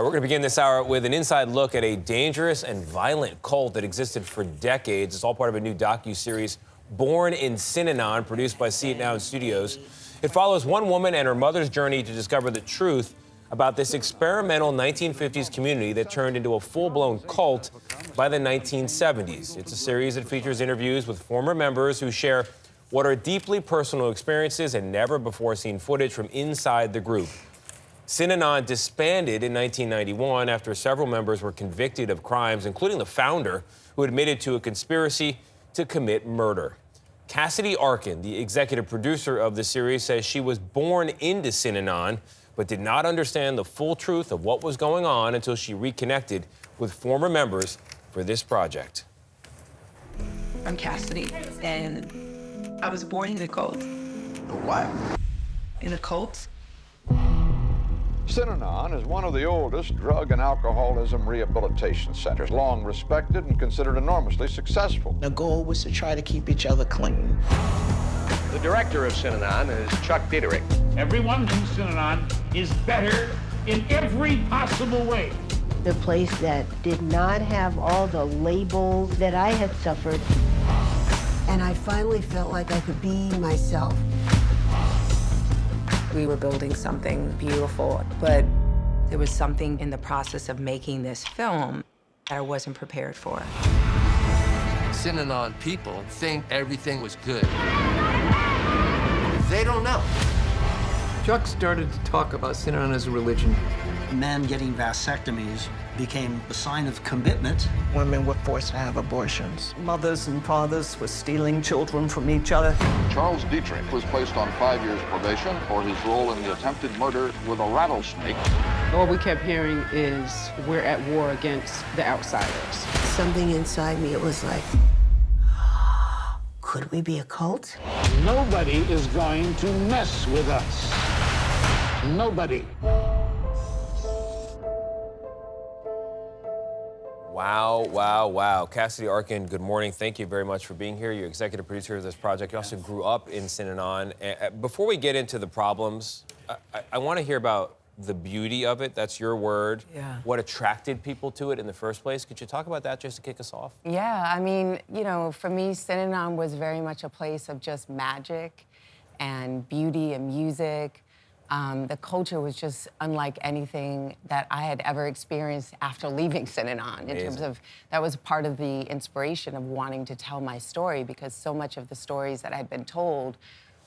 All right, we're going to begin this hour with an inside look at a dangerous and violent cult that existed for decades. It's all part of a new docu-series, Born in Synanon, produced by CBS Studios. It follows one woman and her mother's journey to discover the truth about this experimental 1950s community that turned into a full-blown cult by the 1970s. It's a series that features interviews with former members who share what are deeply personal experiences and never-before-seen footage from inside the group. Synanon disbanded in 1991 after several members were convicted of crimes, including the founder, who admitted to a conspiracy to commit murder. Cassidy Arkin, the executive producer of the series, says she was born into Synanon, but did not understand the full truth of what was going on until she reconnected with former members for this project. I'm Cassidy, and I was born in a cult. What? In a cult? Synanon is one of the oldest drug and alcoholism rehabilitation centers, long respected and considered enormously successful. The goal was to try to keep each other clean. The director of Synanon is Chuck Dieterich. Everyone in Synanon is better in every possible way. The place that did not have all the labels that I had suffered. And I finally felt like I could be myself. We were building something beautiful, but there was something in the process of making this film that I wasn't prepared for. Synanon people think everything was good. They don't know. Chuck started to talk about Synanon as a religion. Men getting vasectomies became a sign of commitment. Women were forced to have abortions. Mothers and fathers were stealing children from each other. Charles Dietrich was placed on 5 years probation for his role in the attempted murder with a rattlesnake. All we kept hearing is, we're at war against the outsiders. Something inside me, it was like, could we be a cult? Nobody is going to mess with us. Nobody. Wow, wow, wow. Cassidy Arkin, good morning. Thank you very much for being here. You're executive producer of this project. You also grew up in Synanon. Before we get into the problems, I want to hear about the beauty of it. That's your word. Yeah. What attracted people to it in the first place? Could you talk about that just to kick us off? Yeah, I mean, you know, for me, Synanon was very much a place of just magic and beauty and music. The culture was just unlike anything that I had ever experienced after leaving Synanon. In terms of, that was part of the inspiration of wanting to tell my story, because so much of the stories that I'd been told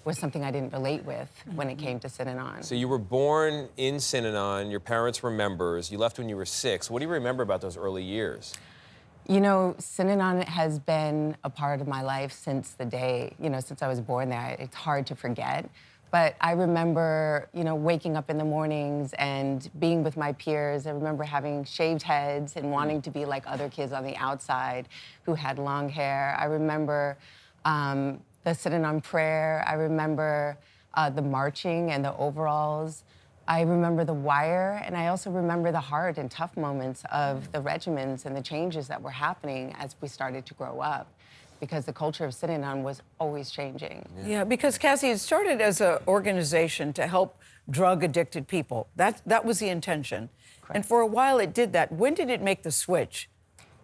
was something I didn't relate with when it came to Synanon. So you were born in Synanon, your parents were members, you left when you were 6. What do you remember about those early years? You know, Synanon has been a part of my life since the day, you know, since I was born there. It's hard to forget. But I remember, you know, waking up in the mornings and being with my peers. I remember having shaved heads and wanting to be like other kids on the outside who had long hair. I remember the Synanon prayer. I remember the marching and the overalls. I remember the wire, and I also remember the hard and tough moments of the regiments and the changes that were happening as we started to grow up, because the culture of Synanon was always changing. Yeah, because Cassie, it started as an organization to help drug-addicted people. That was the intention. Correct. And for a while it did that. When did it make the switch?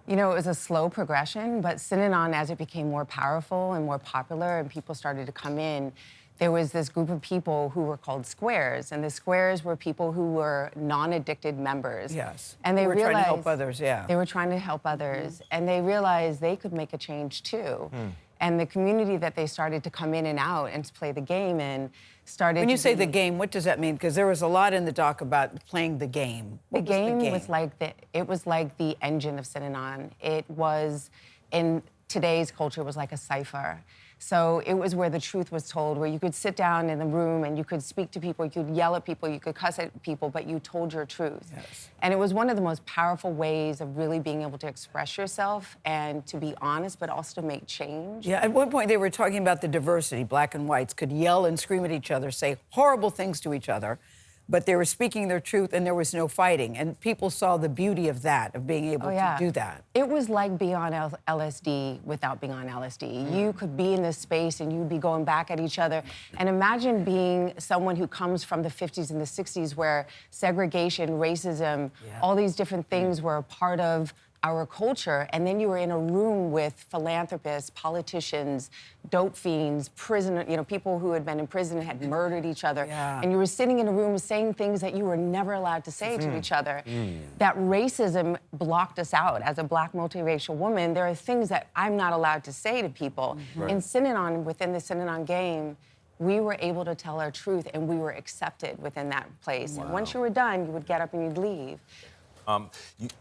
You know, it was a slow progression, but Synanon, as it became more powerful and more popular and people started to come in, there was this group of people who were called squares, and the squares were people who were non-addicted members. Yes. And they were realized trying to help others, yeah. They were trying to help others, and they realized they could make a change too. And the community that they started to come in and out and to play the game in started. When you say the game, what does that mean? Because there was a lot in the doc about playing the game. The game was like the engine of Synanon. It was, in today's culture, was like a cipher. So it was where the truth was told, where you could sit down in the room and you could speak to people, you could yell at people, you could cuss at people, but you told your truth. Yes. And it was one of the most powerful ways of really being able to express yourself and to be honest, but also to make change. Yeah, at one point they were talking about the diversity. Black and whites could yell and scream at each other, say horrible things to each other, but they were speaking their truth and there was no fighting. And people saw the beauty of that, of being able to do that. It was like being on LSD without being on LSD. You could be in this space and you'd be going back at each other. And imagine being someone who comes from the 50s and the 60s where segregation, racism, all these different things were a part of our culture, and then you were in a room with philanthropists, politicians, dope fiends, people who had been in prison and had murdered each other, and you were sitting in a room saying things that you were never allowed to say to each other. That racism blocked us out. As a Black multiracial woman, there are things that I'm not allowed to say to people. In Synanon, within the Synanon game, we were able to tell our truth, and we were accepted within that place. And once you were done, you would get up and you'd leave.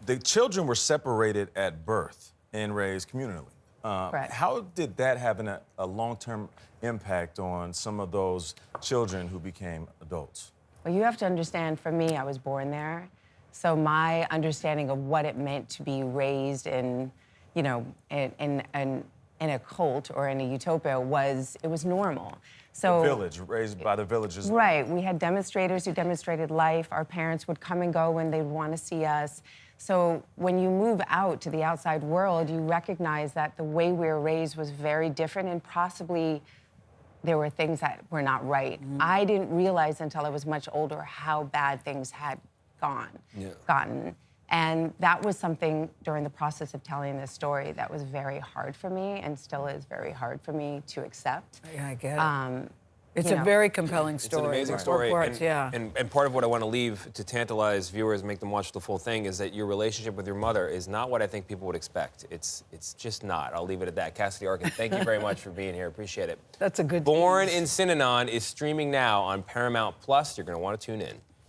The children were separated at birth and raised communally. Correct. How did that have a long-term impact on some of those children who became adults? Well, you have to understand, for me, I was born there. So my understanding of what it meant to be raised in, in a cult or in a utopia it was normal. So, the village, raised by the villagers. Right. We had demonstrators who demonstrated life. Our parents would come and go when they'd want to see us. So when you move out to the outside world, you recognize that the way we were raised was very different, and possibly there were things that were not right. I didn't realize until I was much older how bad things had gotten. And that was something during the process of telling this story that was very hard for me, and still is very hard for me to accept. Yeah, I get it. It's a very compelling story. It's an amazing story. Parts, and part of what I want to leave to tantalize viewers, make them watch the full thing, is that your relationship with your mother is not what I think people would expect. It's just not. I'll leave it at that. Cassidy Arkin, thank you very much for being here. Appreciate it. That's a good Born in Synanon is streaming now on Paramount Plus. You're going to want to tune in.